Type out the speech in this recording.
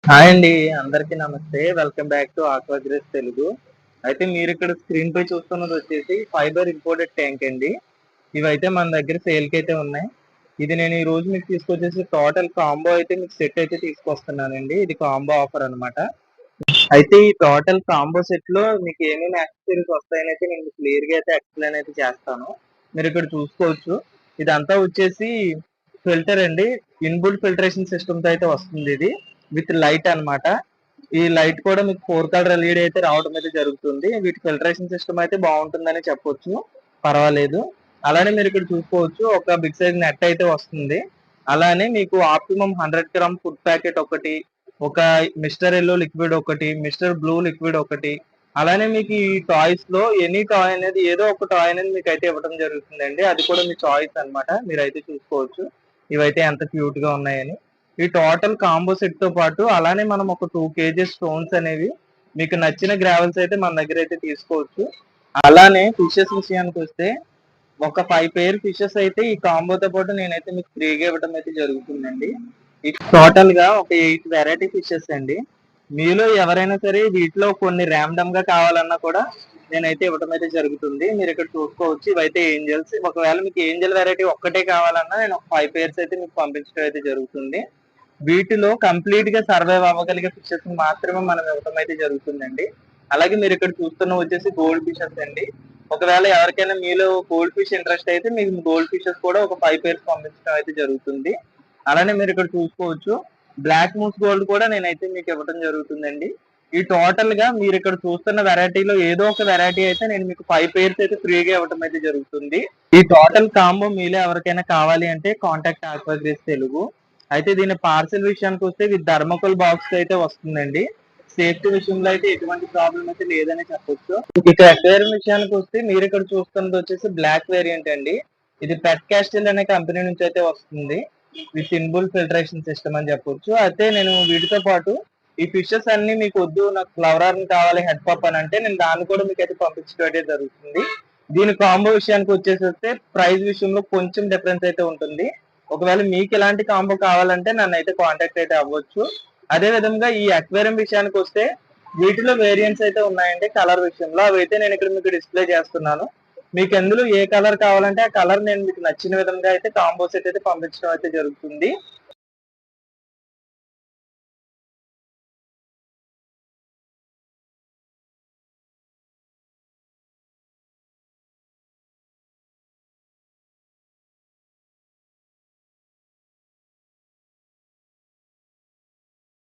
Hi అండి. అందరికీ నమస్తే. Welcome back to Aquagrace Telugu. అయితే మీరిక్కడ స్క్రీన్ పై చూస్తున్నది వచ్చేసి ఫైబర్ ఇంపోర్టెడ్ ట్యాంక్ అండి. ఇవైతే మన దగ్గర సేల్‌కైతే ఉన్నాయి. ఇది నేను ఈ రోజు మీకు తీసుకొచ్చేసి టోటల్ కాంబో అయితే మీకు సెట్ అయితే తీసుకొస్తున్నానండి. ఇది కాంబో ఆఫర్ అన్నమాట. అయితే ఈ టోటల్ కాంబో సెట్‌లో మీకు ఏమేమి యాక్సెసరీస్ వస్తాయనైతే నేను మీకు క్లియర్‌గా అయితే ఎక్స్‌ప్లెయిన్ అయితే చేస్తాను. మీరిక్కడ చూసుకోవచ్చు. ఇదంతా వచ్చేసి ఫిల్టర్ అండి. ఇన్‌బుల్ట్ ఫిల్టరేషన్ సిస్టమ్‌తో అయితే వస్తుందిది. విత్ లైట్ అన్నమాట. ఈ లైట్ కూడా మీకు 4 కలర్ ఎల్ఈడీ అయితే రావడం అయితే జరుగుతుంది. వీటి ఫిల్టరేషన్ సిస్టమ్ అయితే బాగుంటుందని చెప్పొచ్చు. పర్వాలేదు. అలానే మీరిక్కడ చూసుకోవచ్చు. ఒక బిగ్ సైజ్ నెట్ అయితే వస్తుంది. అలానే మీకు ఆప్టిమమ్ 100 గ్రామ్ ఫుడ్ ప్యాకెట్ ఒకటి, ఒక మిస్టర్ యెల్లో లిక్విడ్ ఒకటి, మిస్టర్ బ్లూ లిక్విడ్ ఒకటి, అలానే మీకు ఈ టాయ్స్ లో ఎనీ టాయ్ అనేది ఏదో ఒక టాయ్ అనేది మీకు అయితే ఇవ్వడం జరుగుతుందండి. అది కూడా మీ చాయిస్ అన్నమాట. మీరైతే చూసుకోవచ్చు. ఇవైతే ఎంత క్యూట్ గా ఉన్నాయని. ఈ టోటల్ కాంబో సెట్ తో పాటు అలానే మనం ఒక 2 కేజెస్ స్టోన్స్ అనేవి మీకు నచ్చిన గ్రావెల్స్ అయితే మన దగ్గర అయితే తీసుకోవచ్చు. అలానే ఫిషెస్ విషయానికి వస్తే ఒక 5 పేర్ ఫిషెస్ అయితే ఈ కాంబోతో పాటు నేనైతే మీకు ఫ్రీగా ఇవ్వడం అయితే జరుగుతుందండి. ఈ టోటల్ గా ఒక 8 వెరైటీ ఫిషెస్ అండి. మీలో ఎవరైనా సరే వీటిలో కొన్ని ర్యాండమ్ గా కావాలన్నా కూడా నేనైతే ఇవ్వడం అయితే జరుగుతుంది. మీరు ఇక్కడ చూసుకోవచ్చు. ఇవైతే ఏంజల్స్. ఒకవేళ మీకు ఏంజల్ వెరైటీ ఒక్కటే కావాలన్నా నేను ఒక 5 పేర్స్ అయితే మీకు పంపించడం అయితే జరుగుతుంది. వీటిలో కంప్లీట్ గా సర్వైవ్ అవ్వగలిగే ఫిషెస్ మాత్రమే మనం ఇవ్వడం అయితే జరుగుతుందండి. అలాగే మీరు ఇక్కడ చూస్తున్న వచ్చేసి గోల్డ్ ఫిషెస్ అండి. ఒకవేళ ఎవరికైనా మీలో గోల్డ్ ఫిష్ ఇంట్రెస్ట్ అయితే మీకు గోల్డ్ ఫిషెస్ కూడా ఒక 5 పేర్స్ పంపించడం అయితే జరుగుతుంది. అలానే మీరు ఇక్కడ చూసుకోవచ్చు. బ్లాక్ మూస్ గోల్డ్ కూడా నేనైతే మీకు ఇవ్వడం జరుగుతుందండి. ఈ టోటల్ గా మీరు ఇక్కడ చూస్తున్న వెరైటీలో ఏదో ఒక వెరైటీ అయితే నేను మీకు 5 పేర్స్ అయితే ఫ్రీగా ఇవ్వడం అయితే జరుగుతుంది. ఈ టోటల్ కాంబో మీలో ఎవరికైనా కావాలి అంటే కాంటాక్ట్ ఆక్వాగ్రేస్ తెలుగు. అయితే దీని పార్సెల్ విషయానికి వస్తే విత్ థర్మోకోల్ బాక్స్ అయితే వస్తుందండి. సేఫ్టీ విషయంలో అయితే ఎటువంటి ప్రాబ్లం అయితే లేదని చెప్పొచ్చు. ఇక అక్వేరియం విషయానికి వస్తే మీరు ఇక్కడ చూస్తున్నది వచ్చేసి బ్లాక్ వేరియంట్ అండి. ఇది పెట్ క్యాస్టిల్ అనే కంపెనీ నుంచి అయితే వస్తుంది. విత్ ఇన్బుల్ ఫిల్టరేషన్ సిస్టమ్ అని చెప్పొచ్చు. అయితే నేను వీటితో పాటు ఈ ఫిషెస్ అన్ని మీకు వద్దు నాకు ఫ్లవర్ ఆర్మ్ కావాలి హెడ్ పప్ అని అంటే నేను దాన్ని కూడా మీకు అయితే పంపించడం అయితే జరుగుతుంది. దీని కాంబో విషయానికి వచ్చేసి ప్రైస్ విషయంలో కొంచెం డిఫరెన్స్ అయితే ఉంటుంది. ఒకవేళ మీకు ఎలాంటి కాంబో కావాలంటే నన్ను అయితే కాంటాక్ట్ అయితే అవ్వచ్చు. అదే విధంగా ఈ అక్వేరియం విషయానికి వస్తే వీటిలో వేరియంట్స్ అయితే ఉన్నాయండి కలర్ విషయంలో. అవి అయితే నేను ఇక్కడ మీకు డిస్ప్లే చేస్తున్నాను. మీకు ఎందులో ఏ కలర్ కావాలంటే ఆ కలర్ నేను మీకు నచ్చిన విధంగా అయితే కాంబో సెట్ అయితే పంపించడం అయితే జరుగుతుంది.